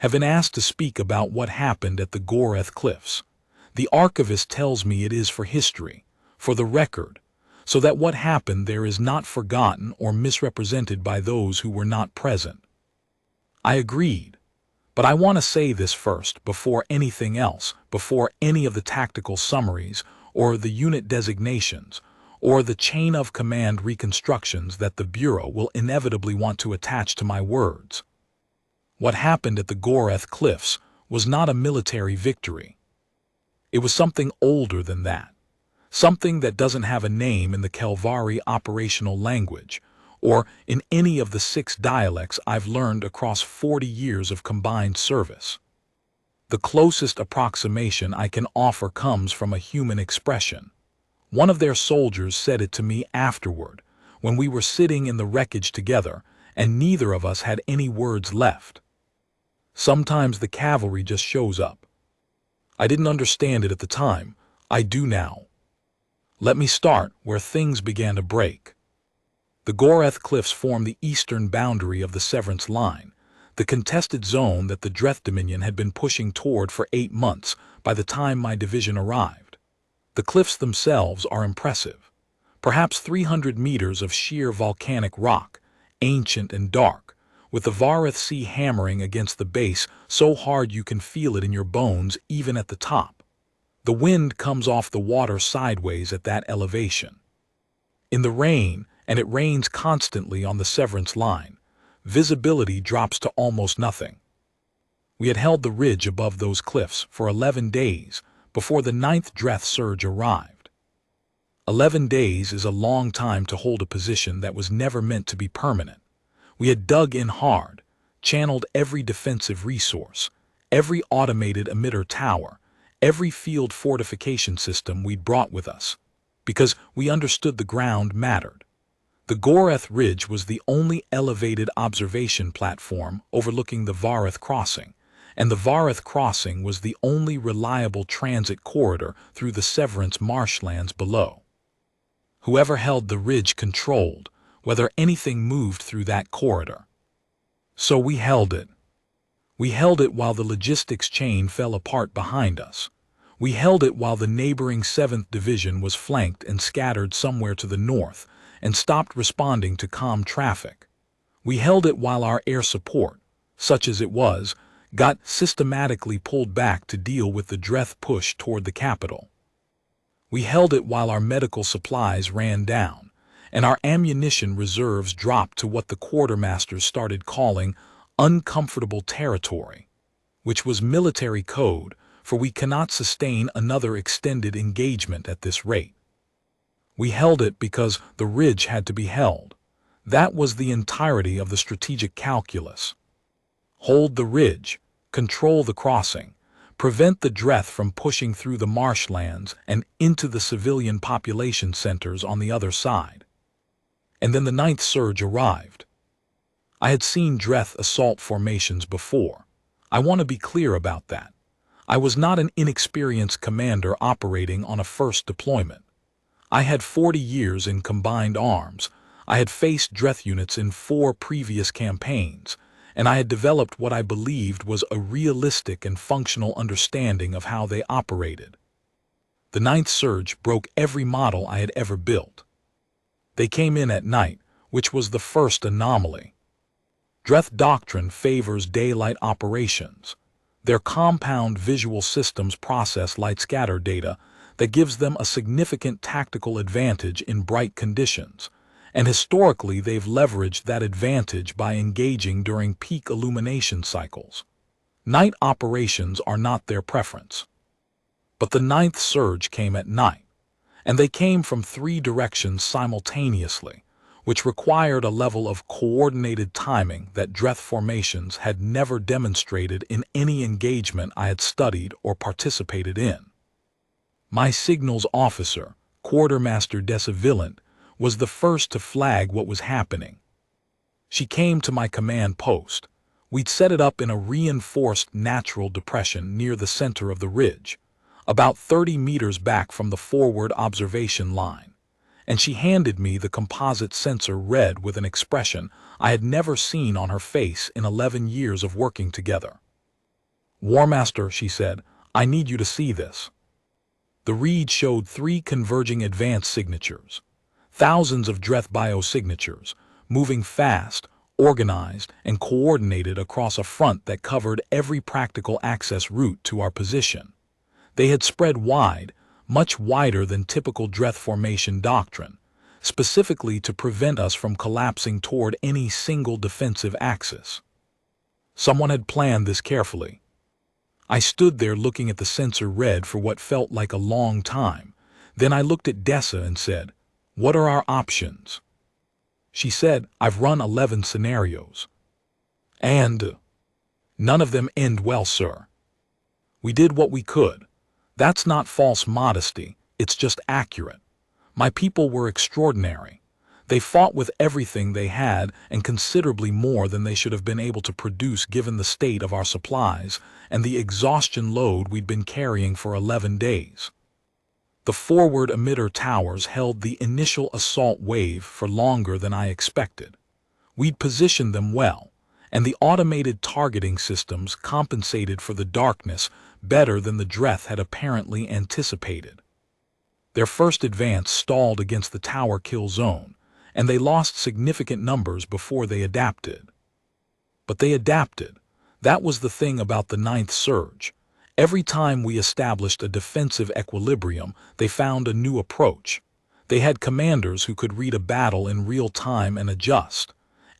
have been asked to speak about what happened at the Goreth Cliffs. The archivist tells me it is for history, for the record, so that what happened there is not forgotten or misrepresented by those who were not present. I agreed, but I want to say this first, before anything else, before any of the tactical summaries or the unit designations or the chain of command reconstructions that the Bureau will inevitably want to attach to my words. What happened at the Goreth Cliffs was not a military victory. It was something older than that, something that doesn't have a name in the Kelvari operational language, or in any of the 6 dialects I've learned across 40 years of combined service. The closest approximation I can offer comes from a human expression. One of their soldiers said it to me afterward, when we were sitting in the wreckage together, and neither of us had any words left. Sometimes the cavalry just shows up. I didn't understand it at the time. I do now. Let me start where things began to break. The Goreth Cliffs form the eastern boundary of the Severance Line, the contested zone that the Dreth Dominion had been pushing toward for 8 months by the time my division arrived. The cliffs themselves are impressive. Perhaps 300 meters of sheer volcanic rock, ancient and dark, with the Vareth Sea hammering against the base so hard you can feel it in your bones even at the top. The wind comes off the water sideways at that elevation. In the rain, and it rains constantly on the Severance Line, visibility drops to almost nothing. We had held the ridge above those cliffs for 11 days before the 9th Dreth surge arrived. 11 days is a long time to hold a position that was never meant to be permanent. We had dug in hard, channeled every defensive resource, every automated emitter tower, every field fortification system we'd brought with us, because we understood the ground mattered. The Goreth Ridge was the only elevated observation platform overlooking the Vareth Crossing, and the Vareth Crossing was the only reliable transit corridor through the Severance marshlands below. Whoever held the ridge controlled whether anything moved through that corridor. So we held it. We held it while the logistics chain fell apart behind us. We held it while the neighboring 7th Division was flanked and scattered somewhere to the north and stopped responding to comm traffic. We held it while our air support, such as it was, got systematically pulled back to deal with the Dreth push toward the capital. We held it while our medical supplies ran down, and our ammunition reserves dropped to what the quartermasters started calling uncomfortable territory, which was military code for we cannot sustain another extended engagement at this rate. We held it because the ridge had to be held. That was the entirety of the strategic calculus. Hold the ridge, control the crossing, prevent the Dreth from pushing through the marshlands and into the civilian population centers on the other side. And then the 9th surge arrived. I had seen Dreth assault formations before. I want to be clear about that. I was not an inexperienced commander operating on a first deployment. I had 40 years in combined arms. I had faced Dreth units in 4 previous campaigns, and I had developed what I believed was a realistic and functional understanding of how they operated. The 9th surge broke every model I had ever built. They came in at night, which was the first anomaly. Dreth doctrine favors daylight operations. Their compound visual systems process light scatter data that gives them a significant tactical advantage in bright conditions, and historically they've leveraged that advantage by engaging during peak illumination cycles. Night operations are not their preference. But the 9th surge came at night, and they came from 3 directions simultaneously, which required a level of coordinated timing that Dreth formations had never demonstrated in any engagement I had studied or participated in. My signals officer, Quartermaster Decivillant, was the first to flag what was happening. She came to my command post. We'd set it up in a reinforced natural depression near the center of the ridge, about 30 meters back from the forward observation line, and she handed me the composite sensor red with an expression I had never seen on her face in 11 years of working together. "War Master," she said, "I need you to see this." The read showed 3 converging advanced signatures. Thousands of Dreth biosignatures, moving fast, organized, and coordinated across a front that covered every practical access route to our position. They had spread wide, much wider than typical Dreth formation doctrine, specifically to prevent us from collapsing toward any single defensive axis. Someone had planned this carefully. I stood there looking at the sensor read for what felt like a long time. Then I looked at Dessa and said, "What are our options?" She said, "I've run 11 scenarios. And none of them end well, sir. We did what we could. That's not false modesty, it's just accurate. My people were extraordinary. They fought with everything they had and considerably more than they should have been able to produce given the state of our supplies and the exhaustion load we'd been carrying for 11 days. The forward emitter towers held the initial assault wave for longer than I expected. We'd positioned them well, and the automated targeting systems compensated for the darkness better than the Dreth had apparently anticipated. Their first advance stalled against the tower kill zone, and they lost significant numbers before they adapted. But they adapted. That was the thing about the 9th surge. Every time we established a defensive equilibrium, they found a new approach. They had commanders who could read a battle in real time and adjust.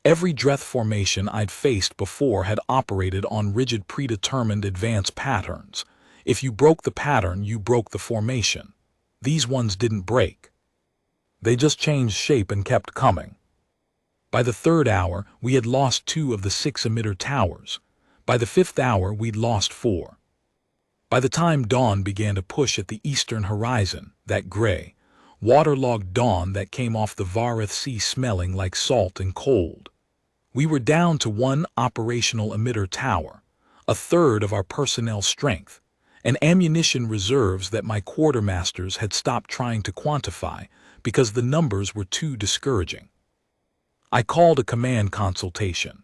Every Dreth formation I'd faced before had operated on rigid predetermined advance patterns. If you broke the pattern, you broke the formation. These ones didn't break. They just changed shape and kept coming. By the 3rd hour, we had lost 2 of the 6 emitter towers. By the 5th hour, we'd lost 4. By the time dawn began to push at the eastern horizon, that gray, waterlogged dawn that came off the Vareth Sea smelling like salt and cold, we were down to 1 operational emitter tower, a third of our personnel strength, and ammunition reserves that my quartermasters had stopped trying to quantify because the numbers were too discouraging. I called a command consultation.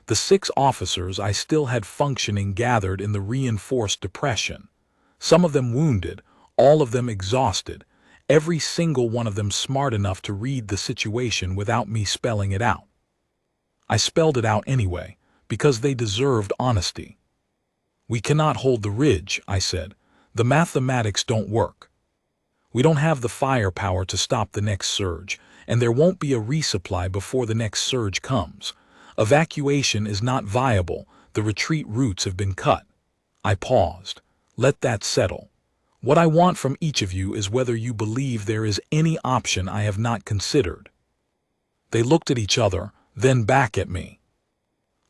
The 6 officers I still had functioning gathered in the reinforced depression, some of them wounded, all of them exhausted, every single one of them smart enough to read the situation without me spelling it out. I spelled it out anyway, because they deserved honesty. "We cannot hold the ridge," I said. "The mathematics don't work. We don't have the firepower to stop the next surge, and there won't be a resupply before the next surge comes. Evacuation is not viable, the retreat routes have been cut." I paused. "Let that settle. What I want from each of you is whether you believe there is any option I have not considered." They looked at each other, then back at me.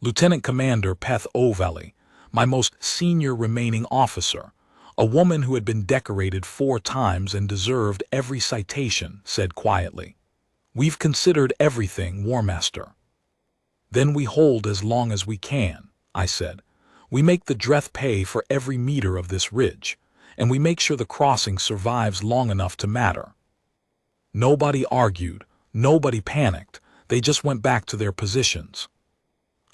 Lieutenant Commander Peth O'Valley, my most senior remaining officer, a woman who had been decorated 4 times and deserved every citation, said quietly, "We've considered everything, War Master." "Then we hold as long as we can," I said. "We make the Dreth pay for every meter of this ridge, and we make sure the crossing survives long enough to matter." Nobody argued, nobody panicked, they just went back to their positions.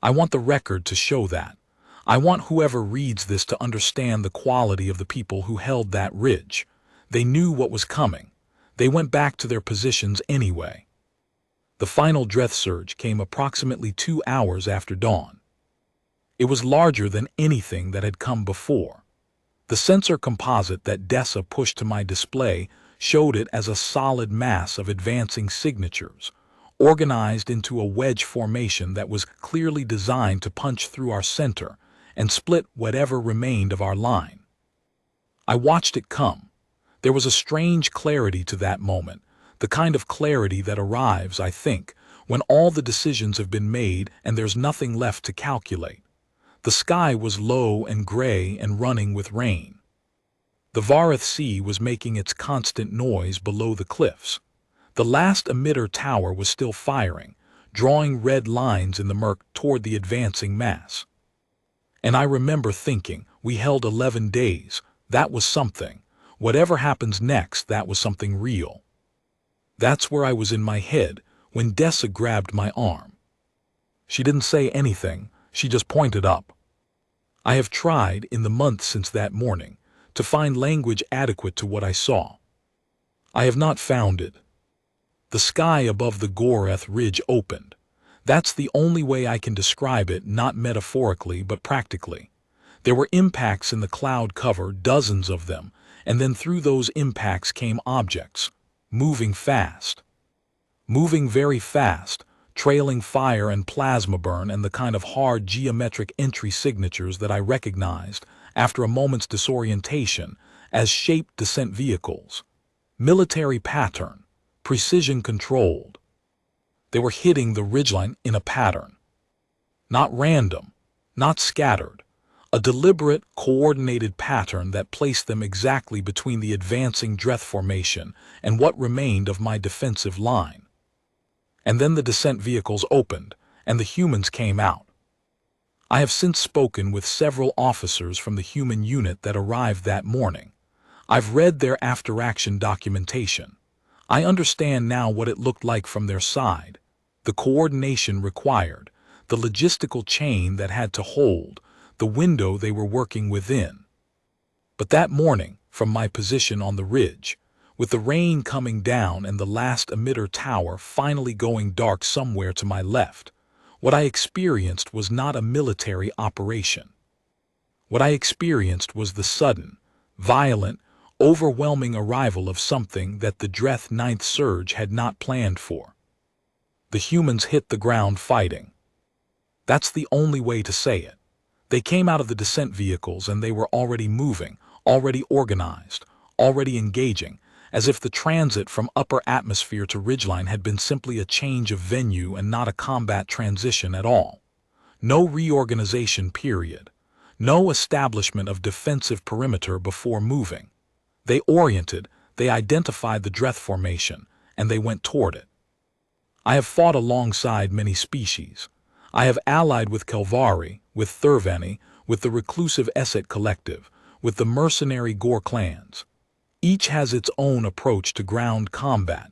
I want the record to show that. I want whoever reads this to understand the quality of the people who held that ridge. They knew what was coming. They went back to their positions anyway. The final Dreth surge came approximately 2 hours after dawn. It was larger than anything that had come before. The sensor composite that Dessa pushed to my display showed it as a solid mass of advancing signatures, organized into a wedge formation that was clearly designed to punch through our center and split whatever remained of our line. I watched it come. There was a strange clarity to that moment, the kind of clarity that arrives, I think, when all the decisions have been made and there's nothing left to calculate. The sky was low and gray and running with rain. The Vareth Sea was making its constant noise below the cliffs. The last emitter tower was still firing, drawing red lines in the murk toward the advancing mass. And I remember thinking, we held 11 days, that was something. Whatever happens next, that was something real. That's where I was in my head when Dessa grabbed my arm. She didn't say anything, she just pointed up. I have tried, in the months since that morning, to find language adequate to what I saw. I have not found it. The sky above the Goreth Ridge opened. That's the only way I can describe it, not metaphorically but practically. There were impacts in the cloud cover, dozens of them, and then through those impacts came objects, moving fast. Moving very fast, trailing fire and plasma burn and the kind of hard geometric entry signatures that I recognized, after a moment's disorientation, as shaped descent vehicles. Military pattern, precision controlled. They were hitting the ridgeline in a pattern. Not random, not scattered. A deliberate, coordinated pattern that placed them exactly between the advancing Dreth formation and what remained of my defensive line. And then the descent vehicles opened, and the humans came out. I have since spoken with several officers from the human unit that arrived that morning. I've read their after-action documentation. I understand now what it looked like from their side, the coordination required, the logistical chain that had to hold, the window they were working within. But that morning, from my position on the ridge, with the rain coming down and the last emitter tower finally going dark somewhere to my left, what I experienced was not a military operation. What I experienced was the sudden, violent, overwhelming arrival of something that the Dreth Ninth Surge had not planned for. The humans hit the ground fighting. That's the only way to say it. They came out of the descent vehicles and they were already moving, already organized, already engaging, as if the transit from upper atmosphere to ridgeline had been simply a change of venue and not a combat transition at all. No reorganization period. No establishment of defensive perimeter before moving. They oriented, they identified the Dreth formation, and they went toward it. I have fought alongside many species. I have allied with Kelvari, with Thurvani, with the reclusive Esset Collective, with the mercenary Gore clans. Each has its own approach to ground combat.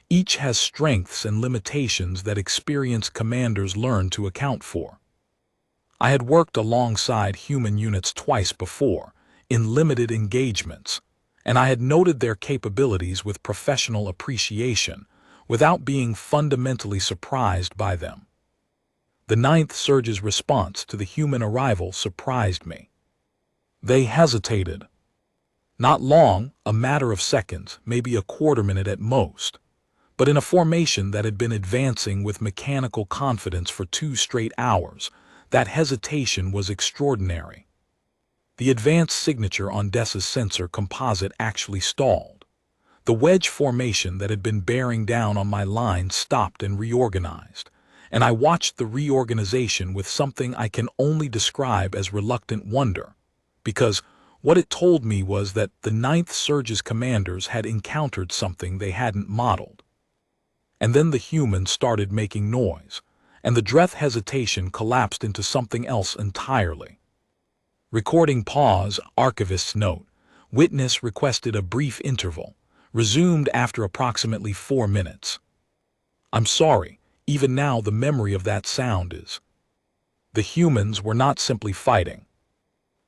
Each has strengths and limitations that experienced commanders learn to account for. I had worked alongside human units twice before, in limited engagements, and I had noted their capabilities with professional appreciation, without being fundamentally surprised by them. The Ninth Surge's response to the human arrival surprised me. They hesitated. Not long, a matter of seconds, maybe a quarter minute at most, but in a formation that had been advancing with mechanical confidence for 2 straight hours, that hesitation was extraordinary. The advanced signature on Dessa's sensor composite actually stalled. The wedge formation that had been bearing down on my line stopped and reorganized, and I watched the reorganization with something I can only describe as reluctant wonder, because what it told me was that the Ninth Surge's commanders had encountered something they hadn't modeled. And then the humans started making noise, and the Dreth hesitation collapsed into something else entirely. Recording pause, archivist's note. Witness requested a brief interval, resumed after approximately 4 minutes. I'm sorry, even now the memory of that sound is. The humans were not simply fighting.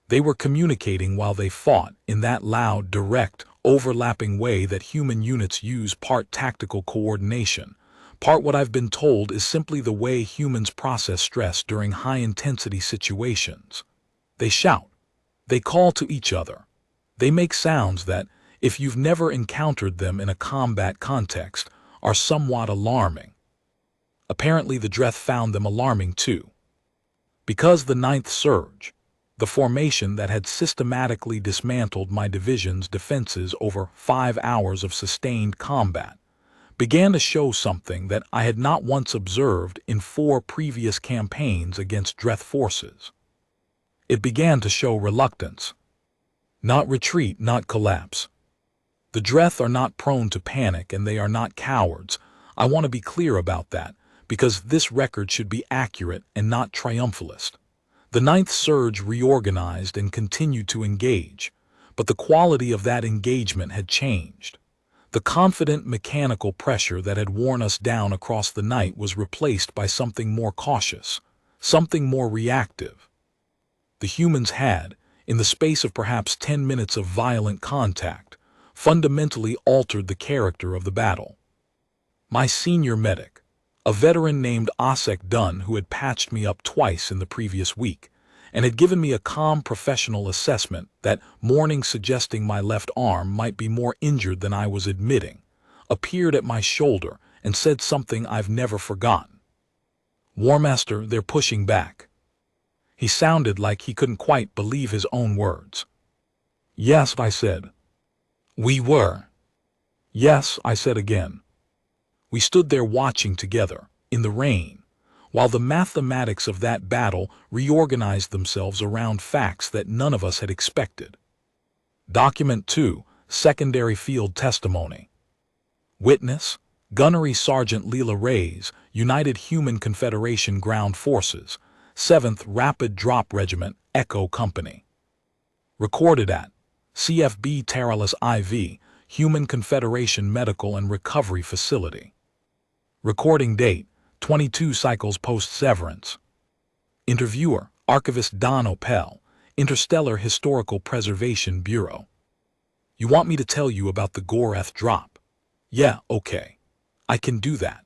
They were communicating while they fought in that loud, direct, overlapping way that human units use, part tactical coordination, part what I've been told is simply the way humans process stress during high-intensity situations. They shout. They call to each other. They make sounds that, if you've never encountered them in a combat context, are somewhat alarming. Apparently the Dreth found them alarming too. Because the Ninth Surge, the formation that had systematically dismantled my division's defenses over 5 hours of sustained combat, began to show something that I had not once observed in 4 previous campaigns against Dreth forces. It began to show reluctance. Not retreat, not collapse. The Dreth are not prone to panic and they are not cowards. I want to be clear about that, because this record should be accurate and not triumphalist. The Ninth Surge reorganized and continued to engage, but the quality of that engagement had changed. The confident mechanical pressure that had worn us down across the night was replaced by something more cautious, something more reactive. The humans had, in the space of perhaps 10 minutes of violent contact, fundamentally altered the character of the battle. My senior medic, a veteran named Osek Dunn who had patched me up twice in the previous week, and had given me a calm professional assessment that morning suggesting my left arm might be more injured than I was admitting, appeared at my shoulder and said something I've never forgotten. "War Master, they're pushing back." He sounded like he couldn't quite believe his own words. "Yes," I said. "We were." "Yes," I said again. We stood there watching together, in the rain, while the mathematics of that battle reorganized themselves around facts that none of us had expected. Document 2, Secondary Field Testimony. Witness, Gunnery Sergeant Leela Reyes, United Human Confederation Ground Forces, 7th Rapid Drop Regiment, Echo Company. Recorded at CFB Taralis IV, Human Confederation Medical and Recovery Facility. Recording date, 22 cycles post-severance. Interviewer, Archivist Don Opel, Interstellar Historical Preservation Bureau. You want me to tell you about the Goreth drop? Yeah, okay. I can do that.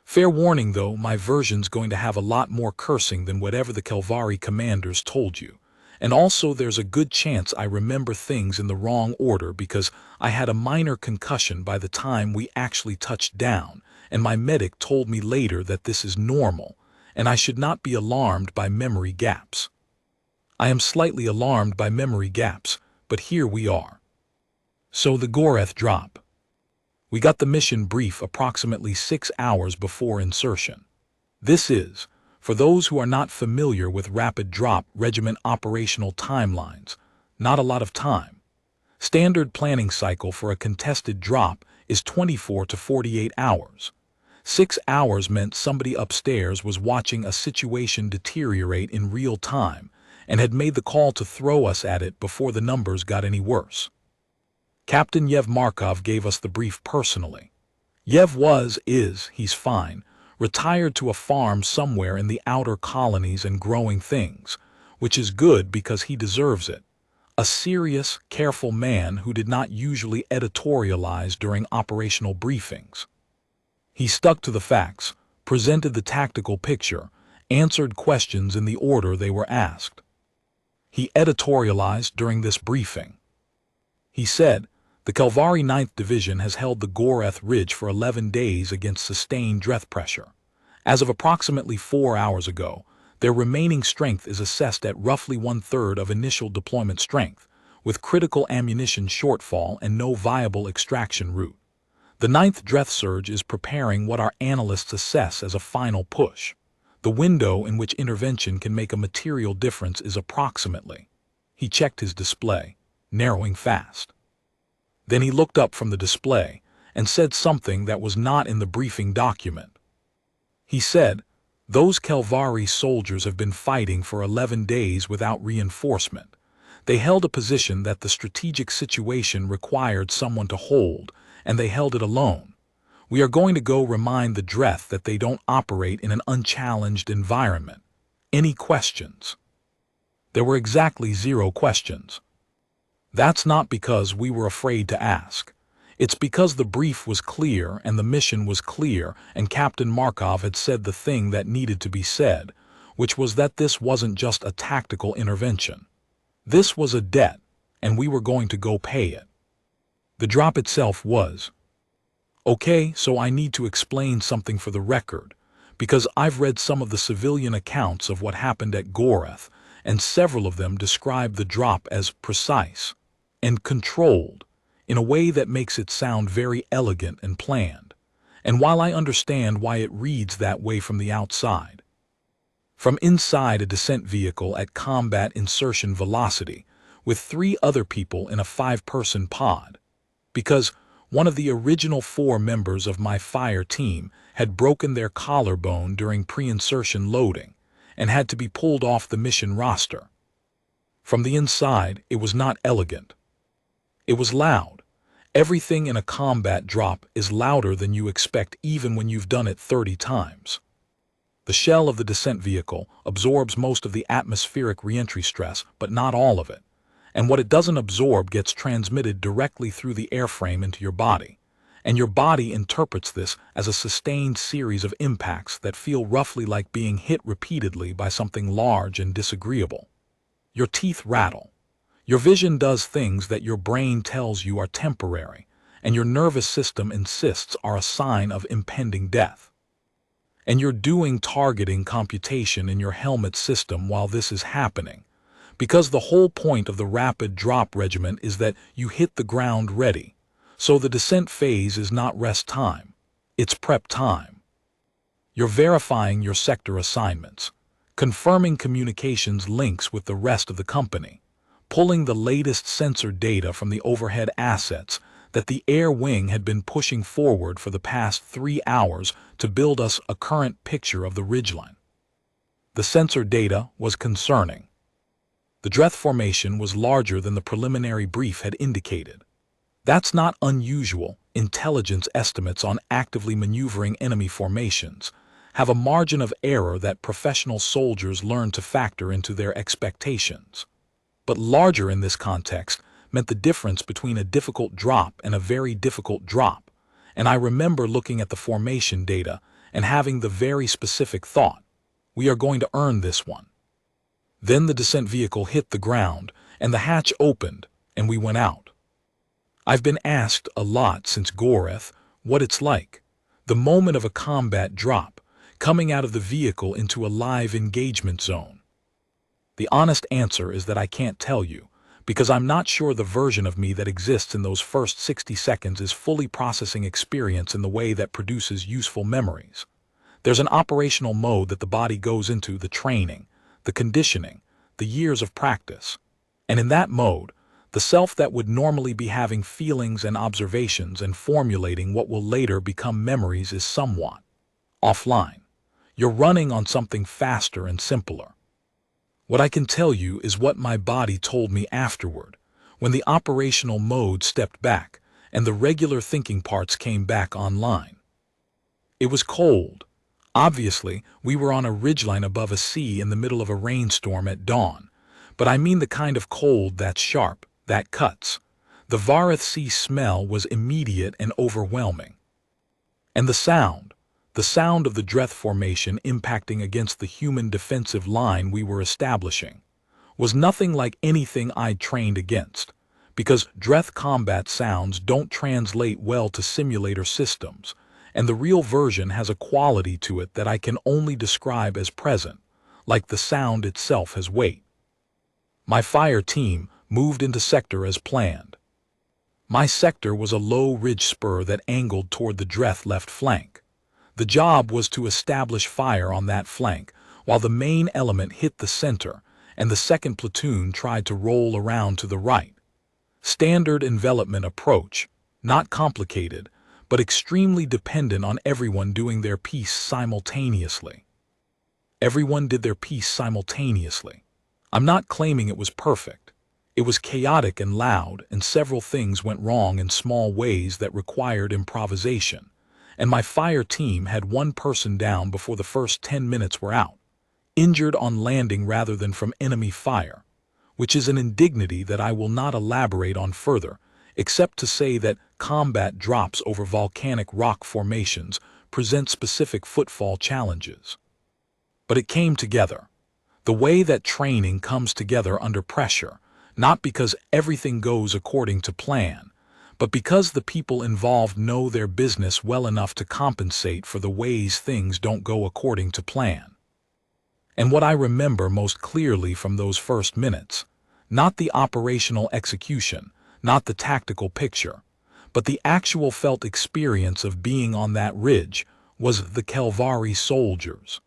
Fair warning though, my version's going to have a lot more cursing than whatever the Kelvari commanders told you. And also there's a good chance I remember things in the wrong order because I had a minor concussion by the time we actually touched down, and my medic told me later that this is normal, and I should not be alarmed by memory gaps. I am slightly alarmed by memory gaps, but here we are. So the Goreth drop. We got the mission brief approximately 6 hours before insertion. This is, for those who are not familiar with Rapid Drop Regiment operational timelines, not a lot of time. Standard planning cycle for a contested drop is 24 to 48 hours. 6 hours meant somebody upstairs was watching a situation deteriorate in real time and had made the call to throw us at it before the numbers got any worse. Captain Yev Markov gave us the brief personally. Yev he's fine, retired to a farm somewhere in the outer colonies and growing things, which is good because he deserves it. A serious, careful man who did not usually editorialize during operational briefings. He stuck to the facts, presented the tactical picture, answered questions in the order they were asked. He editorialized during this briefing. He said, the Kelvari 9th Division has held the Goreth Ridge for 11 days against sustained breath pressure. As of approximately 4 hours ago, their remaining strength is assessed at roughly 1/3 of initial deployment strength, with critical ammunition shortfall and no viable extraction route. The 9th Dreath Surge is preparing what our analysts assess as a final push. The window in which intervention can make a material difference is approximately. He checked his display, narrowing fast. Then he looked up from the display and said something that was not in the briefing document. He said, those Kelvari soldiers have been fighting for 11 days without reinforcement. They held a position that the strategic situation required someone to hold, and they held it alone. We are going to go remind the Dreth that they don't operate in an unchallenged environment. Any questions? There were exactly 0 questions. That's not because we were afraid to ask. It's because the brief was clear and the mission was clear, and Captain Markov had said the thing that needed to be said, which was that this wasn't just a tactical intervention. This was a debt, and we were going to go pay it. The drop itself was. Okay, so I need to explain something for the record, because I've read some of the civilian accounts of what happened at Goreth, and several of them describe the drop as precise and controlled in a way that makes it sound very elegant and planned. And while I understand why it reads that way from the outside, from inside a descent vehicle at combat insertion velocity with 3 other people in a 5-person pod, because one of the original 4 members of my fire team had broken their collarbone during pre-insertion loading and had to be pulled off the mission roster. From the inside, it was not elegant. It was loud. Everything in a combat drop is louder than you expect even when you've done it 30 times. The shell of the descent vehicle absorbs most of the atmospheric reentry stress, but not all of it. And what it doesn't absorb gets transmitted directly through the airframe into your body. And your body interprets this as a sustained series of impacts that feel roughly like being hit repeatedly by something large and disagreeable. Your teeth rattle. Your vision does things that your brain tells you are temporary, and your nervous system insists are a sign of impending death. And you're doing targeting computation in your helmet system while this is happening, because the whole point of the rapid drop regimen is that you hit the ground ready. So the descent phase is not rest time, it's prep time. You're verifying your sector assignments, confirming communications links with the rest of the company, pulling the latest sensor data from the overhead assets that the air wing had been pushing forward for the past 3 hours to build us a current picture of the ridgeline. The sensor data was concerning. The Dreth formation was larger than the preliminary brief had indicated. That's not unusual. Intelligence estimates on actively maneuvering enemy formations have a margin of error that professional soldiers learn to factor into their expectations. But larger in this context meant the difference between a difficult drop and a very difficult drop, and I remember looking at the formation data and having the very specific thought, we are going to earn this one. Then the descent vehicle hit the ground, and the hatch opened, and we went out. I've been asked a lot since Goreth what it's like, the moment of a combat drop, coming out of the vehicle into a live engagement zone. The honest answer is that I can't tell you, because I'm not sure the version of me that exists in those first 60 seconds is fully processing experience in the way that produces useful memories. There's an operational mode that the body goes into, the training, the conditioning, the years of practice. And in that mode, the self that would normally be having feelings and observations and formulating what will later become memories is somewhat offline. You're running on something faster and simpler. What I can tell you is what my body told me afterward, when the operational mode stepped back and the regular thinking parts came back online. It was cold. Obviously, we were on a ridgeline above a sea in the middle of a rainstorm at dawn, but I mean the kind of cold that's sharp, that cuts. The Vareth Sea smell was immediate and overwhelming. And the sound of the Dreth formation impacting against the human defensive line we were establishing, was nothing like anything I'd trained against, because Dreth combat sounds don't translate well to simulator systems, and the real version has a quality to it that I can only describe as present, like the sound itself has weight. My fire team moved into sector as planned. My sector was a low ridge spur that angled toward the Dreth left flank. The job was to establish fire on that flank, while the main element hit the center, and the second platoon tried to roll around to the right. Standard envelopment approach, not complicated, but extremely dependent on everyone doing their piece simultaneously. Everyone did their piece simultaneously. I'm not claiming it was perfect. It was chaotic and loud, and several things went wrong in small ways that required improvisation. And my fire team had one person down before the first 10 minutes were out, injured on landing rather than from enemy fire, which is an indignity that I will not elaborate on further, except to say that combat drops over volcanic rock formations present specific footfall challenges. But it came together. The way that training comes together under pressure, not because everything goes according to plan, but because the people involved know their business well enough to compensate for the ways things don't go according to plan. And what I remember most clearly from those first minutes, not the operational execution, not the tactical picture, but the actual felt experience of being on that ridge, was the Kelvari soldiers.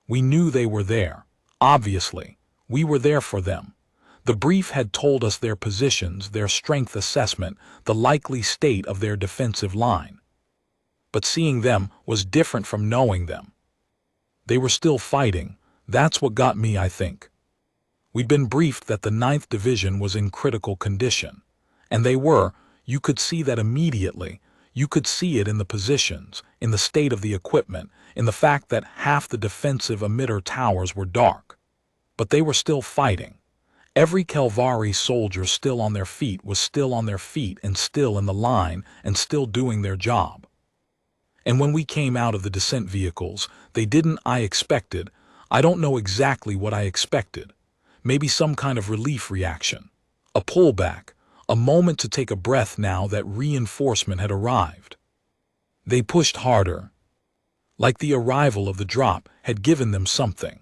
We knew they were there. Obviously, we were there for them. The brief had told us their positions, their strength assessment, the likely state of their defensive line. But seeing them was different from knowing them. They were still fighting. That's what got me, I think. We'd been briefed that the 9th Division was in critical condition. And they were. You could see that immediately. You could see it in the positions, in the state of the equipment, in the fact that half the defensive emitter towers were dark. But they were still fighting. Every Calvari soldier still on their feet was still on their feet and still in the line and still doing their job. And when we came out of the descent vehicles, they didn't. I expected. I don't know exactly what I expected. Maybe some kind of relief reaction. A pullback. A moment to take a breath now that reinforcement had arrived. They pushed harder. Like the arrival of the drop had given them something.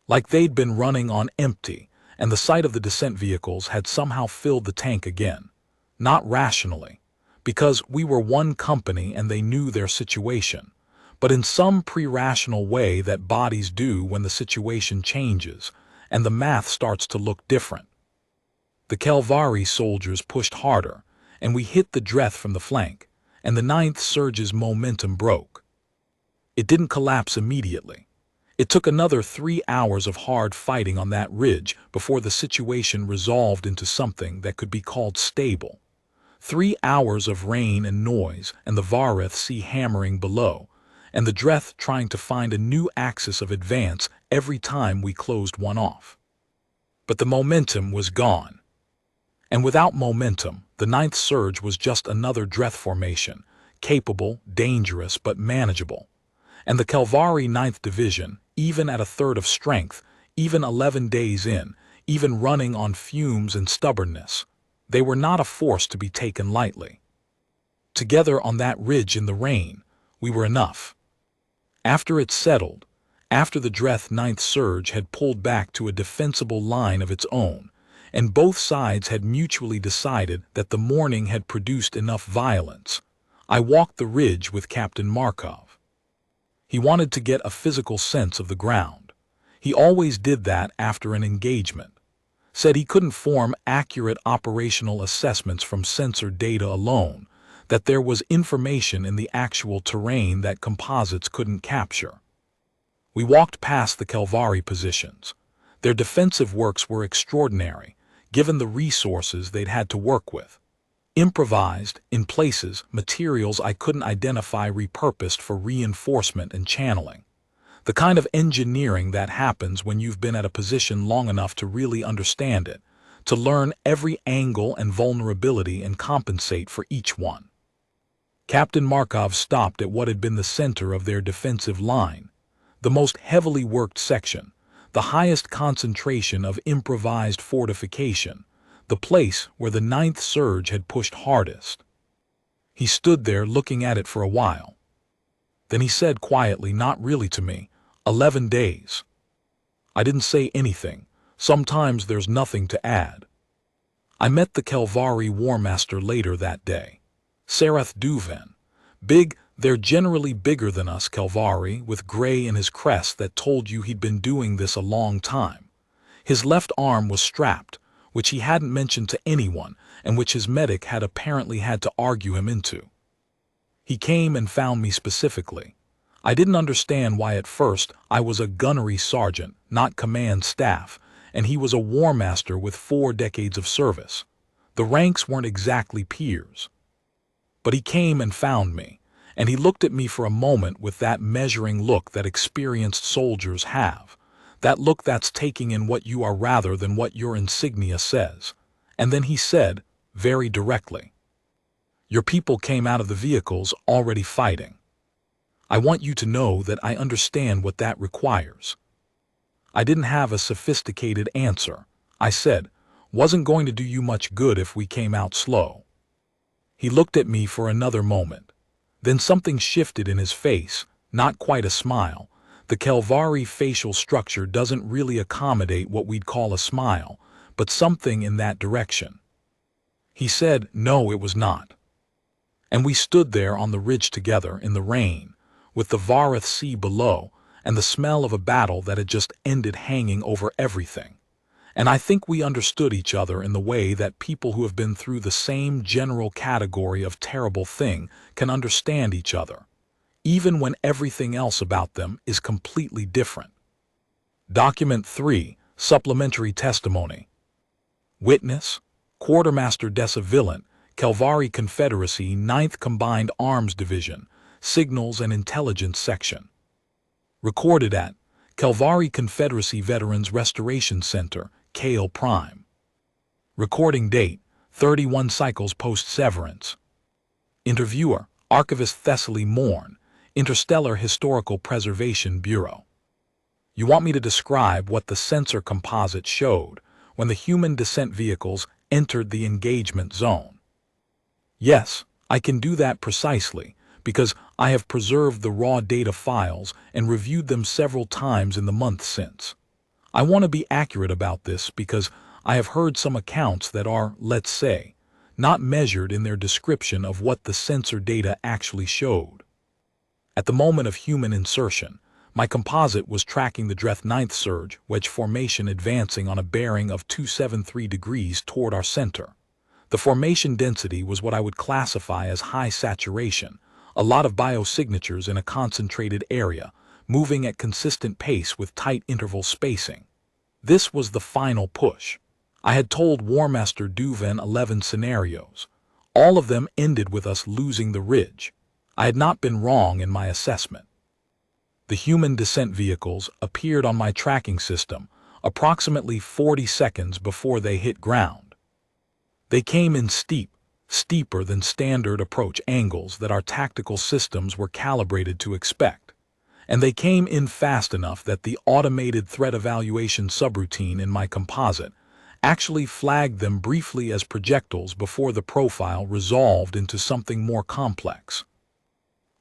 Like they'd been running on empty, and the sight of the descent vehicles had somehow filled the tank again. Not rationally, because we were one company and they knew their situation, but in some pre-rational way that bodies do when the situation changes, and the math starts to look different. The Calvari soldiers pushed harder, and we hit the Dreth from the flank, and the 9th Surge's momentum broke. It didn't collapse immediately. It took another 3 hours of hard fighting on that ridge before the situation resolved into something that could be called stable. 3 hours of rain and noise and the Vareth Sea hammering below, and the Dreth trying to find a new axis of advance every time we closed one off. But the momentum was gone. And without momentum, the 9th Surge was just another Dreth formation, capable, dangerous, but manageable. And the Calvari 9th Division, even at a third of strength, even 11 days in, even running on fumes and stubbornness, they were not a force to be taken lightly. Together on that ridge in the rain, we were enough. After it settled, after the Dreth 9th Surge had pulled back to a defensible line of its own, and both sides had mutually decided that the morning had produced enough violence, I walked the ridge with Captain Markov. He wanted to get a physical sense of the ground. He always did that after an engagement. Said he couldn't form accurate operational assessments from sensor data alone, that there was information in the actual terrain that composites couldn't capture. We walked past the Calvari positions. Their defensive works were extraordinary, given the resources they'd had to work with. Improvised, in places, materials I couldn't identify repurposed for reinforcement and channeling. The kind of engineering that happens when you've been at a position long enough to really understand it, to learn every angle and vulnerability and compensate for each one. Captain Markov stopped at what had been the center of their defensive line, the most heavily worked section, the highest concentration of improvised fortification, the place where the 9th Surge had pushed hardest. He stood there looking at it for a while. Then he said quietly, not really to me, 11 days. I didn't say anything. Sometimes there's nothing to add. I met the Calvari War Master later that day. Sarath Duvan. Big, they're generally bigger than us, Calvari, with gray in his crest that told you he'd been doing this a long time. His left arm was strapped, which he hadn't mentioned to anyone, and which his medic had apparently had to argue him into. He came and found me specifically. I didn't understand why at first. I was a gunnery sergeant, not command staff, and he was a war master with 4 decades of service. The ranks weren't exactly peers. But he came and found me, and he looked at me for a moment with that measuring look that experienced soldiers have, that look that's taking in what you are rather than what your insignia says. And then he said, very directly, "Your people came out of the vehicles already fighting. I want you to know that I understand what that requires." I didn't have a sophisticated answer. I said, "Wasn't going to do you much good if we came out slow." He looked at me for another moment. Then something shifted in his face, not quite a smile. The Calvari facial structure doesn't really accommodate what we'd call a smile, but something in that direction. He said, "No, it was not." And we stood there on the ridge together in the rain, with the Vareth Sea below and the smell of a battle that had just ended hanging over everything. And I think we understood each other in the way that people who have been through the same general category of terrible thing can understand each other, even when everything else about them is completely different. Document 3, Supplementary Testimony. Witness, Quartermaster Desivilant, Calvary Confederacy 9th Combined Arms Division, Signals and Intelligence Section. Recorded at Calvary Confederacy Veterans Restoration Center, Cale Prime. Recording date, 31 cycles post-severance. Interviewer, Archivist Thessaly Morn, Interstellar Historical Preservation Bureau. You want me to describe what the sensor composite showed when the human descent vehicles entered the engagement zone? Yes, I can do that precisely because I have preserved the raw data files and reviewed them several times in the months since. I want to be accurate about this because I have heard some accounts that are, let's say, not measured in their description of what the sensor data actually showed. At the moment of human insertion, my composite was tracking the Dreth 9th surge wedge formation advancing on a bearing of 273 degrees toward our center. The formation density was what I would classify as high saturation, a lot of biosignatures in a concentrated area, moving at consistent pace with tight interval spacing. This was the final push. I had told War Master Duven 11 scenarios. All of them ended with us losing the ridge. I had not been wrong in my assessment. The human descent vehicles appeared on my tracking system approximately 40 seconds before they hit ground. They came in steeper than standard approach angles that our tactical systems were calibrated to expect. And they came in fast enough that the automated threat evaluation subroutine in my composite actually flagged them briefly as projectiles before the profile resolved into something more complex.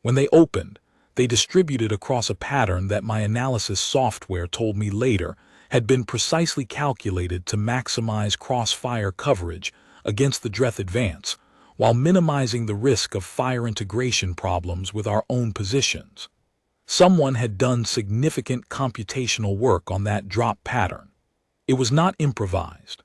When they opened, they distributed across a pattern that my analysis software told me later had been precisely calculated to maximize crossfire coverage against the Dreth advance, while minimizing the risk of fire integration problems with our own positions. Someone had done significant computational work on that drop pattern. It was not improvised.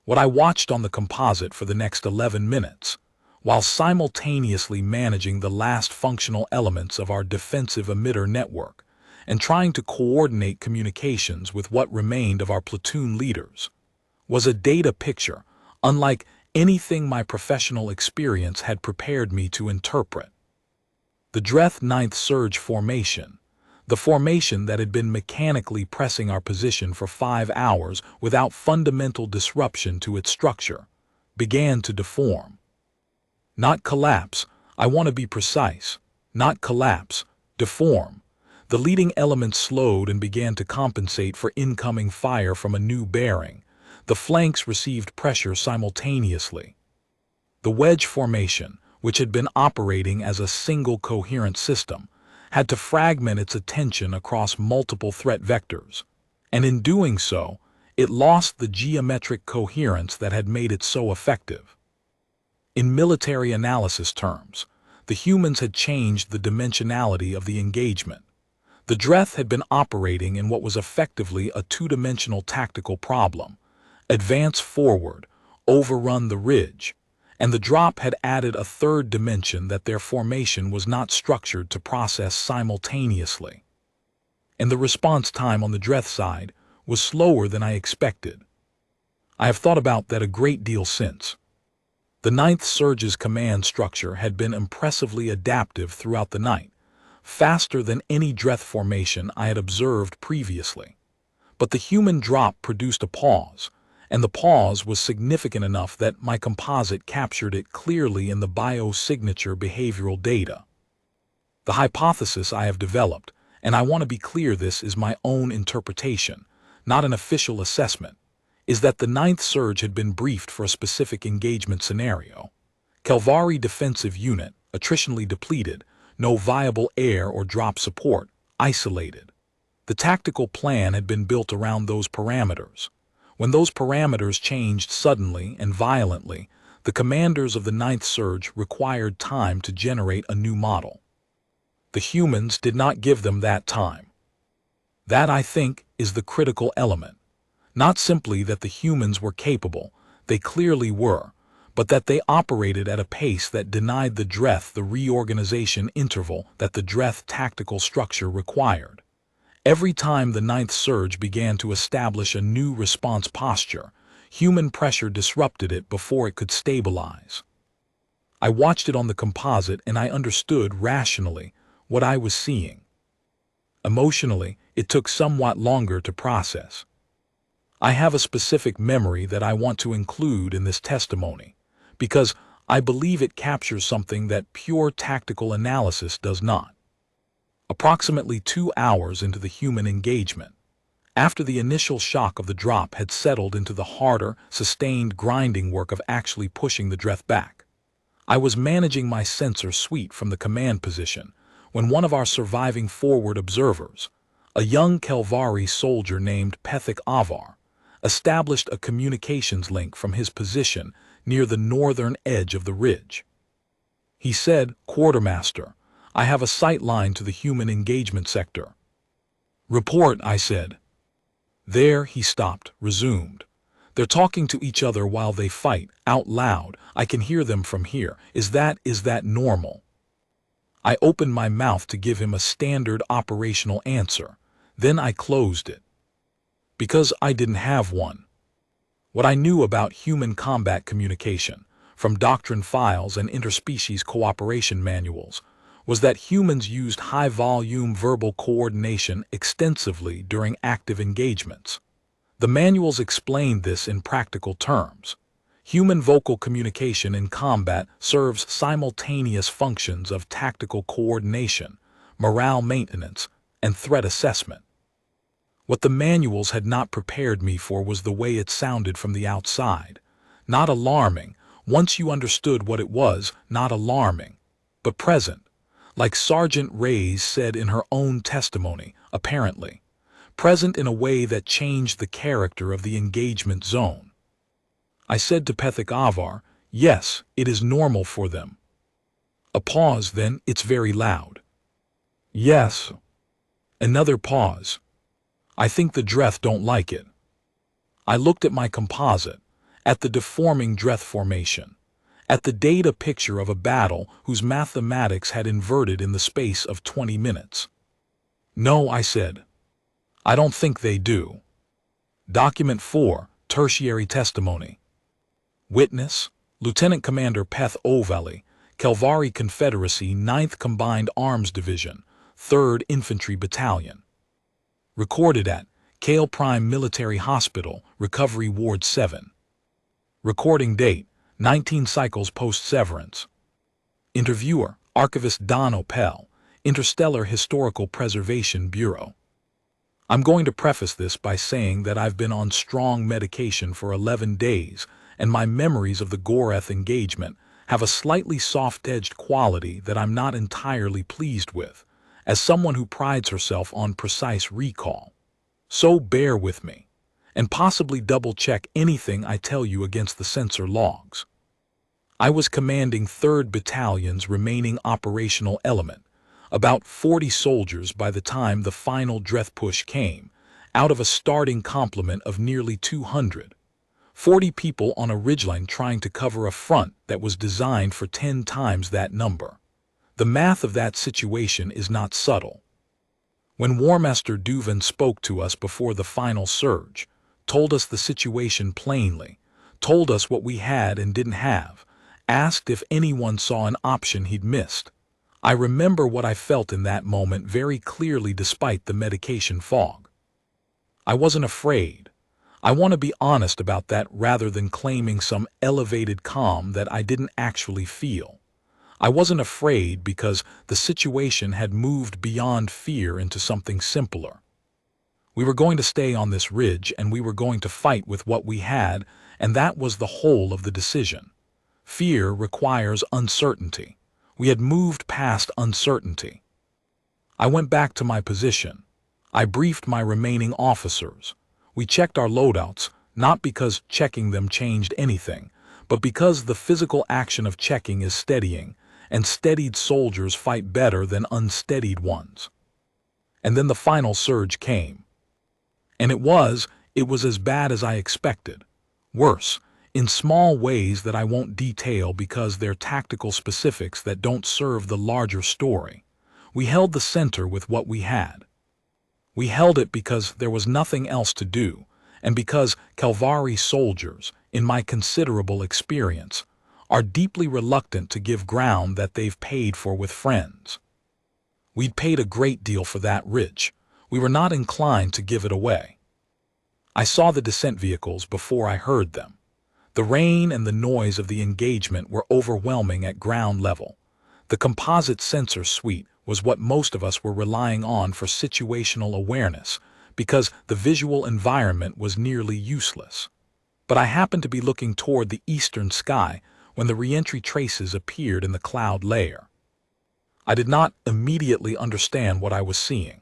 What I watched on the composite for the next 11 minutes, while simultaneously managing the last functional elements of our defensive emitter network and trying to coordinate communications with what remained of our platoon leaders, was a data picture unlike anything my professional experience had prepared me to interpret. The Dreth 9th surge formation, the formation that had been mechanically pressing our position for 5 hours without fundamental disruption to its structure, began to deform. Not collapse, I want to be precise, not collapse, deform. The leading elements slowed and began to compensate for incoming fire from a new bearing. The flanks received pressure simultaneously. The wedge formation, which had been operating as a single coherent system, had to fragment its attention across multiple threat vectors, and in doing so, it lost the geometric coherence that had made it so effective. In military analysis terms, the humans had changed the dimensionality of the engagement. The Dreth had been operating in what was effectively a two-dimensional tactical problem: advance forward, overrun the ridge, and the drop had added a third dimension that their formation was not structured to process simultaneously. And the response time on the Dreth side was slower than I expected. I have thought about that a great deal since. The 9th Surge's command structure had been impressively adaptive throughout the night, faster than any Dreth formation I had observed previously. But the human drop produced a pause, and the pause was significant enough that my composite captured it clearly in the biosignature behavioral data. The hypothesis I have developed, and I want to be clear this is my own interpretation, not an official assessment, is that the 9th Surge had been briefed for a specific engagement scenario. Calvary defensive unit, attritionally depleted, no viable air or drop support, isolated. The tactical plan had been built around those parameters. When those parameters changed suddenly and violently, the commanders of the 9th Surge required time to generate a new model. The humans did not give them that time. That, I think, is the critical element. Not simply that the humans were capable, they clearly were, but that they operated at a pace that denied the Dreth the reorganization interval that the Dreth tactical structure required. Every time the 9th Surge began to establish a new response posture, human pressure disrupted it before it could stabilize. I watched it on the composite and I understood rationally what I was seeing. Emotionally, it took somewhat longer to process. I have a specific memory that I want to include in this testimony, because I believe it captures something that pure tactical analysis does not. Approximately 2 hours into the human engagement, after the initial shock of the drop had settled into the harder, sustained grinding work of actually pushing the Dreth back, I was managing my sensor suite from the command position when one of our surviving forward observers, a young Kelvari soldier named Pethik Avar, established a communications link from his position near the northern edge of the ridge. He said, "Quartermaster, I have a sight line to the human engagement sector." "Report," I said. "There," he stopped, resumed. "They're talking to each other while they fight, out loud. I can hear them from here. Is that normal?" I opened my mouth to give him a standard operational answer. Then I closed it. Because I didn't have one. What I knew about human combat communication, from doctrine files and interspecies cooperation manuals, was that humans used high-volume verbal coordination extensively during active engagements. The manuals explained this in practical terms. Human vocal communication in combat serves simultaneous functions of tactical coordination, morale maintenance, and threat assessment. What the manuals had not prepared me for was the way it sounded from the outside. Not alarming, once you understood what it was, not alarming, but present. Like Sergeant Reyes said in her own testimony, apparently. Present in a way that changed the character of the engagement zone. I said to Pethik Avar, "Yes, it is normal for them." A pause, then, "It's very loud." "Yes." Another pause. "I think the Dreth don't like it." I looked at my composite, at the deforming Dreth formation, at the data picture of a battle whose mathematics had inverted in the space of 20 minutes. "No," I said. "I don't think they do." Document 4, Tertiary Testimony. Witness, Lieutenant Commander Peth O'Valley, Kelvari Confederacy 9th Combined Arms Division, 3rd Infantry Battalion. Recorded at Kale Prime Military Hospital, Recovery Ward 7. Recording date, 19 cycles post-severance. Interviewer, Archivist Don Opel, Interstellar Historical Preservation Bureau. I'm going to preface this by saying that I've been on strong medication for 11 days, and my memories of the Goreth engagement have a slightly soft-edged quality that I'm not entirely pleased with, as someone who prides herself on precise recall. So bear with me, and possibly double-check anything I tell you against the sensor logs. I was commanding 3rd Battalion's remaining operational element, about 40 soldiers by the time the final Dreth push came, out of a starting complement of nearly 200. 40 people on a ridgeline trying to cover a front that was designed for 10 times that number. The math of that situation is not subtle. When War Master Duvin spoke to us before the final surge, told us the situation plainly, told us what we had and didn't have, asked if anyone saw an option he'd missed, I remember what I felt in that moment very clearly despite the medication fog. I wasn't afraid. I want to be honest about that rather than claiming some elevated calm that I didn't actually feel. I wasn't afraid because the situation had moved beyond fear into something simpler. We were going to stay on this ridge and we were going to fight with what we had, and that was the whole of the decision. Fear requires uncertainty. We had moved past uncertainty. I went back to my position. I briefed my remaining officers. We checked our loadouts, not because checking them changed anything, but because the physical action of checking is steadying, and steadied soldiers fight better than unsteadied ones. And then the final surge came. And it was as bad as I expected. Worse, in small ways that I won't detail because they're tactical specifics that don't serve the larger story. We held the center with what we had. We held it because there was nothing else to do, and because Kelvari soldiers, in my considerable experience, are deeply reluctant to give ground that they've paid for with friends. We'd paid a great deal for that ridge. We were not inclined to give it away. I saw the descent vehicles before I heard them. The rain and the noise of the engagement were overwhelming at ground level. The composite sensor suite was what most of us were relying on for situational awareness, because the visual environment was nearly useless. But I happened to be looking toward the eastern sky when the reentry traces appeared in the cloud layer. I did not immediately understand what I was seeing.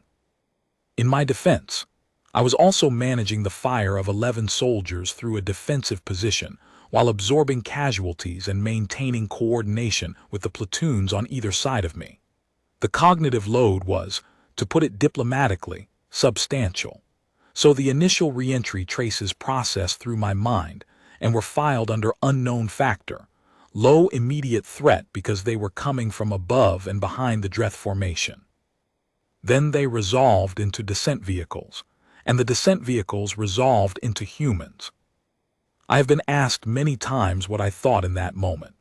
In my defense, I was also managing the fire of 11 soldiers through a defensive position while absorbing casualties and maintaining coordination with the platoons on either side of me. The cognitive load was, to put it diplomatically, substantial. So the initial reentry traces processed through my mind and were filed under unknown factor, low immediate threat because they were coming from above and behind the Dreth formation. Then they resolved into descent vehicles, and the descent vehicles resolved into humans. I have been asked many times what I thought in that moment,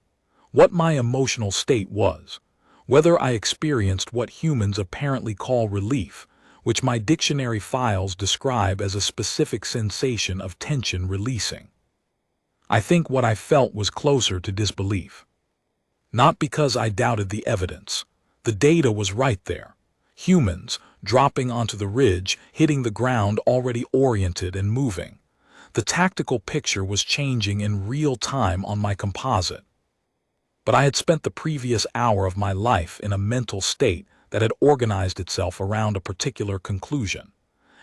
what my emotional state was, whether I experienced what humans apparently call relief, which my dictionary files describe as a specific sensation of tension releasing. I think what I felt was closer to disbelief. Not because I doubted the evidence. The data was right there. Humans, dropping onto the ridge, hitting the ground already oriented and moving. The tactical picture was changing in real time on my composite. But I had spent the previous hour of my life in a mental state that had organized itself around a particular conclusion.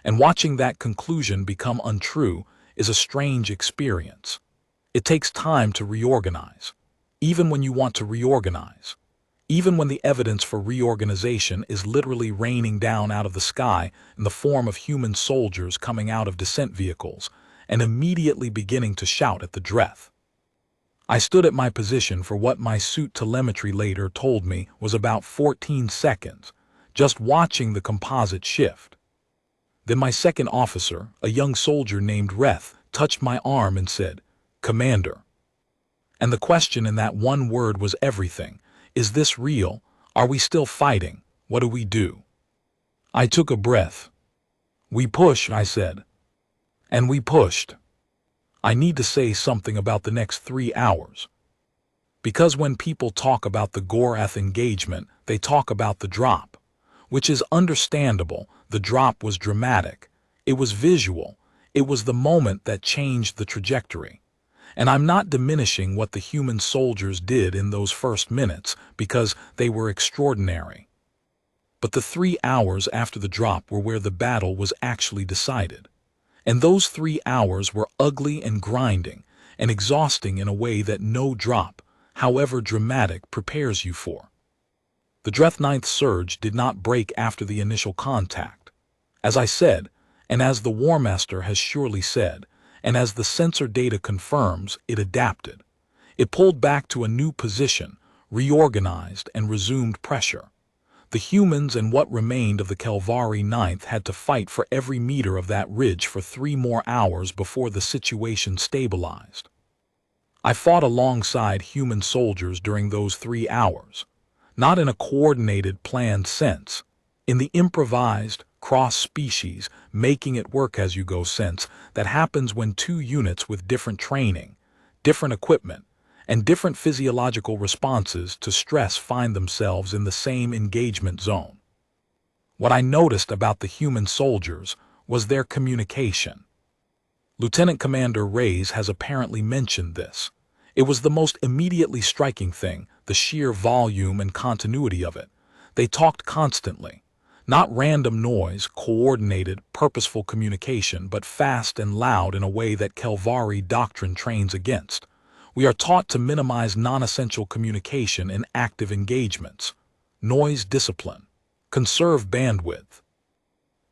And watching that conclusion become untrue is a strange experience. It takes time to reorganize, even when you want to reorganize. Even when the evidence for reorganization is literally raining down out of the sky in the form of human soldiers coming out of descent vehicles and immediately beginning to shout at the Dreth. I stood at my position for what my suit telemetry later told me was about 14 seconds, just watching the composite shift. Then my second officer, a young soldier named Reth, touched my arm and said, "Commander." And the question in that one word was everything. Is this real? Are we still fighting? What do we do? I took a breath. "We push," I said. And we pushed. I need to say something about the next 3 hours. Because when people talk about the Gorath engagement, they talk about the drop, which is understandable. The drop was dramatic. It was visual. It was the moment that changed the trajectory. And I'm not diminishing what the human soldiers did in those first minutes because they were extraordinary. But the 3 hours after the drop were where the battle was actually decided. And those 3 hours were ugly and grinding and exhausting in a way that no drop, however dramatic, prepares you for. The Dreth 9th surge did not break after the initial contact. As I said, and as the War Master has surely said, and as the sensor data confirms, it adapted. It pulled back to a new position, reorganized, and resumed pressure. The humans and what remained of the Kelvari 9th had to fight for every meter of that ridge for 3 more hours before the situation stabilized. I fought alongside human soldiers during those 3 hours, not in a coordinated, planned sense, in the improvised, cross-species, making-it-work-as-you-go sense that happens when 2 units with different training, different equipment, and different physiological responses to stress find themselves in the same engagement zone. What I noticed about the human soldiers was their communication. Lieutenant Commander Reyes has apparently mentioned this. It was the most immediately striking thing, the sheer volume and continuity of it. They talked constantly. Not random noise, coordinated, purposeful communication, but fast and loud in a way that Kelvari doctrine trains against. We are taught to minimize non-essential communication in active engagements. Noise discipline. Conserve bandwidth.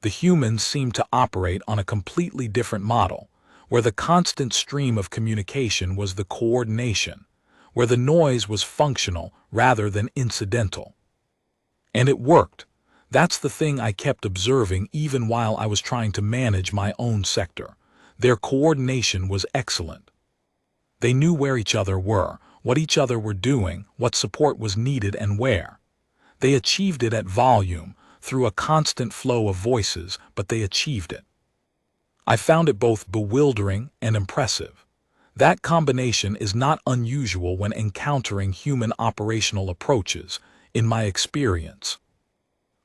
The humans seem to operate on a completely different model, where the constant stream of communication was the coordination, where the noise was functional rather than incidental. And it worked. That's the thing I kept observing even while I was trying to manage my own sector. Their coordination was excellent. They knew where each other were, what each other were doing, what support was needed and where. They achieved it at volume, through a constant flow of voices, but they achieved it. I found it both bewildering and impressive. That combination is not unusual when encountering human operational approaches, in my experience.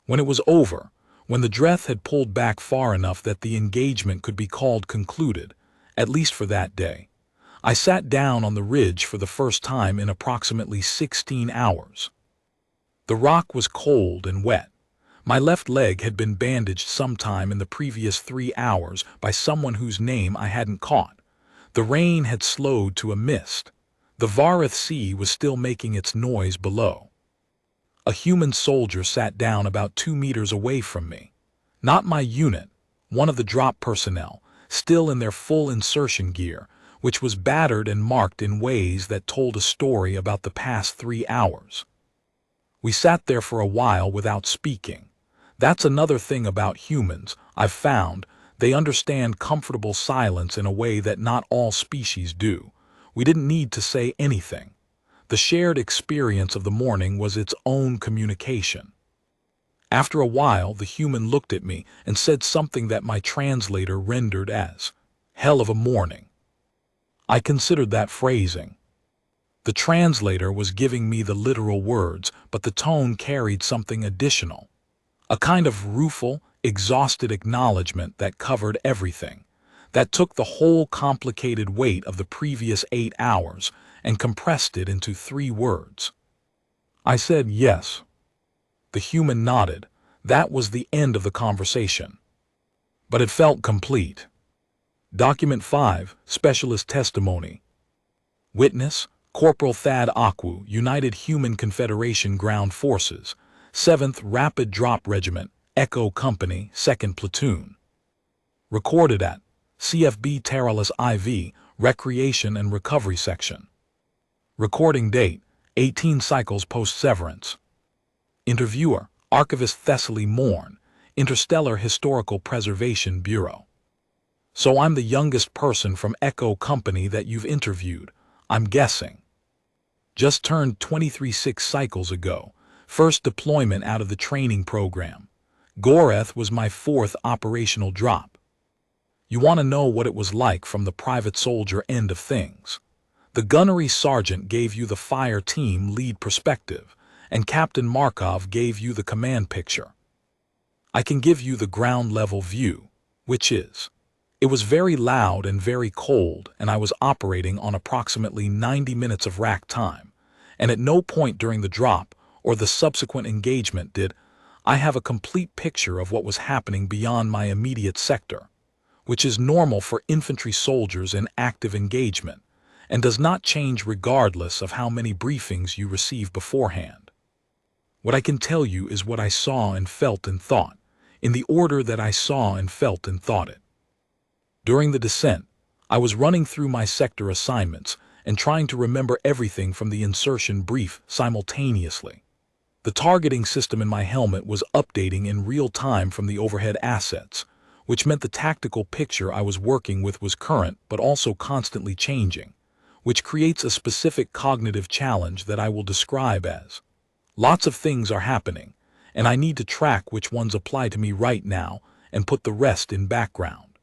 When it was over, when the Dreth had pulled back far enough that the engagement could be called concluded, at least for that day, I sat down on the ridge for the first time in approximately 16 hours. The rock was cold and wet. My left leg had been bandaged sometime in the previous 3 hours by someone whose name I hadn't caught. The rain had slowed to a mist. The Varith Sea was still making its noise below. A human soldier sat down about 2 meters away from me. Not my unit, one of the drop personnel, still in their full insertion gear, which was battered and marked in ways that told a story about the past 3 hours. We sat there for a while without speaking. That's another thing about humans, I've found. They understand comfortable silence in a way that not all species do. We didn't need to say anything. The shared experience of the morning was its own communication. After a while, the human looked at me and said something that my translator rendered as, "Hell of a morning." I considered that phrasing. The translator was giving me the literal words, but the tone carried something additional. A kind of rueful, exhausted acknowledgement that covered everything, that took the whole complicated weight of the previous 8 hours and compressed it into 3 words. I said yes. The human nodded. That was the end of the conversation. But it felt complete. Document 5, Specialist Testimony. Witness, Corporal Thad Akwu, United Human Confederation Ground Forces, 7th Rapid Drop Regiment, Echo Company, 2nd Platoon. Recorded at CFB Taralis IV, Recreation and Recovery Section. Recording date, 18 cycles post-severance. Interviewer, Archivist Thessaly Morn, Interstellar Historical Preservation Bureau. So I'm the youngest person from Echo Company that you've interviewed, I'm guessing. Just turned 23 cycles ago, first deployment out of the training program. Goreth was my 4th operational drop. You want to know what it was like from the private soldier end of things. The gunnery sergeant gave you the fire team lead perspective, and Captain Markov gave you the command picture. I can give you the ground level view, which is, it was very loud and very cold, and I was operating on approximately 90 minutes of rack time, and at no point during the drop or the subsequent engagement did I have a complete picture of what was happening beyond my immediate sector, which is normal for infantry soldiers in active engagement, and does not change regardless of how many briefings you receive beforehand. What I can tell you is what I saw and felt and thought, in the order that I saw and felt and thought it. During the descent, I was running through my sector assignments and trying to remember everything from the insertion brief simultaneously. The targeting system in my helmet was updating in real time from the overhead assets, which meant the tactical picture I was working with was current but also constantly changing, which creates a specific cognitive challenge that I will describe as, lots of things are happening, and I need to track which ones apply to me right now and put the rest in background.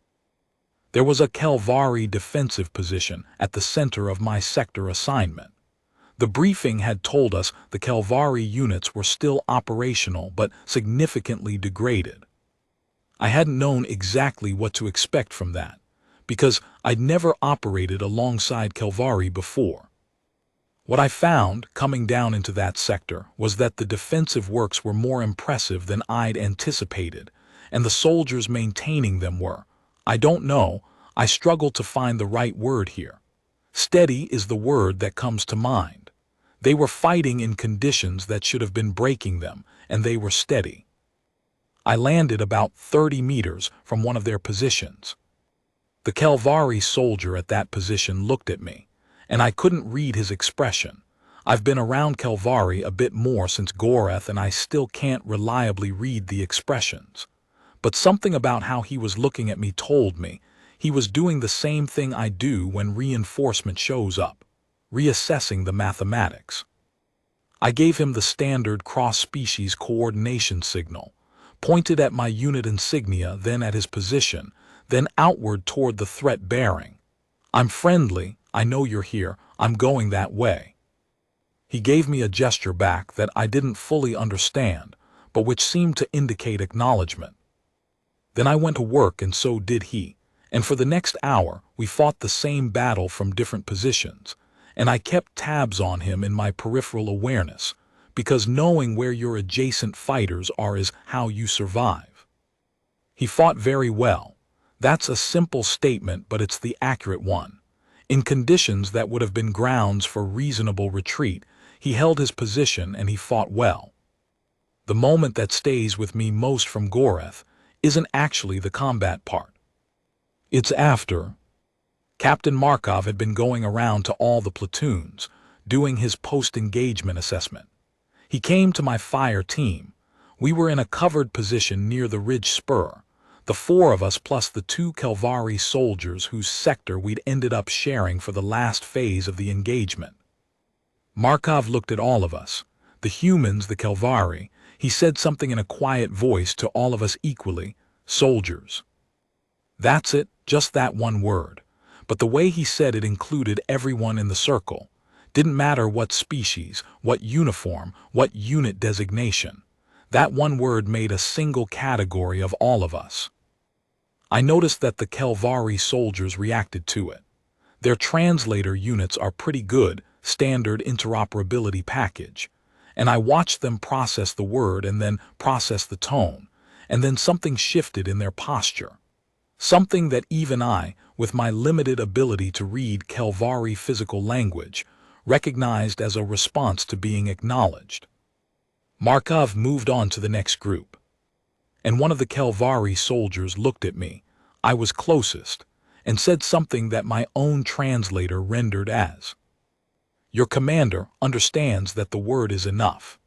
There was a Kelvari defensive position at the center of my sector assignment. The briefing had told us the Kelvari units were still operational but significantly degraded. I hadn't known exactly what to expect from that, because I'd never operated alongside Kelvari before. What I found, coming down into that sector, was that the defensive works were more impressive than I'd anticipated, and the soldiers maintaining them were, I don't know, I struggle to find the right word here. Steady is the word that comes to mind. They were fighting in conditions that should have been breaking them, and they were steady. I landed about 30 meters from one of their positions. The Kelvari soldier at that position looked at me, and I couldn't read his expression. I've been around Kelvari a bit more since Goreth, and I still can't reliably read the expressions. But something about how he was looking at me told me he was doing the same thing I do when reinforcement shows up. reassessing the mathematics. I gave him the standard cross-species coordination signal, pointed at my unit insignia, then at his position, then outward toward the threat bearing. I'm friendly, I know you're here, I'm going that way. He gave me a gesture back that I didn't fully understand, but which seemed to indicate acknowledgement. Then I went to work and so did he, and for the next hour we fought the same battle from different positions, and I kept tabs on him in my peripheral awareness, because knowing where your adjacent fighters are is how you survive. He fought very well. That's a simple statement, but it's the accurate one. In conditions that would have been grounds for reasonable retreat, he held his position and he fought well. The moment that stays with me most from Goreth isn't actually the combat part. It's after. Captain Markov had been going around to all the platoons, doing his post-engagement assessment. He came to my fire team. We were in a covered position near the ridge spur, the four of us plus the two Kelvari soldiers whose sector we'd ended up sharing for the last phase of the engagement. Markov looked at all of us, the humans, the Kelvari. He said something in a quiet voice to all of us equally, soldiers. That's it, just that one word. But the way he said it included everyone in the circle. Didn't matter what species, what uniform, what unit designation. That one word made a single category of all of us. I noticed that the Kelvari soldiers reacted to it. Their translator units are pretty good, standard interoperability package. And I watched them process the word and then process the tone, and then something shifted in their posture. Something that even I, with my limited ability to read Kelvari physical language, recognized as a response to being acknowledged. Markov moved on to the next group. And one of the Kelvari soldiers looked at me, I was closest, and said something that my own translator rendered as, "Your commander understands that the word is enough."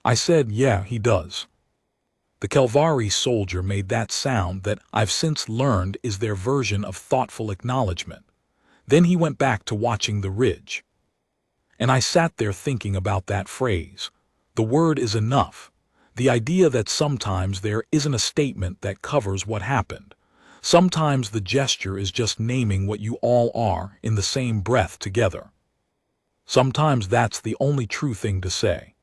I said, "Yeah, he does." The Kelvari soldier made that sound that I've since learned is their version of thoughtful acknowledgement. Then he went back to watching the ridge. And I sat there thinking about that phrase. The word is enough. The idea that sometimes there isn't a statement that covers what happened. Sometimes the gesture is just naming what you all are in the same breath together. Sometimes that's the only true thing to say.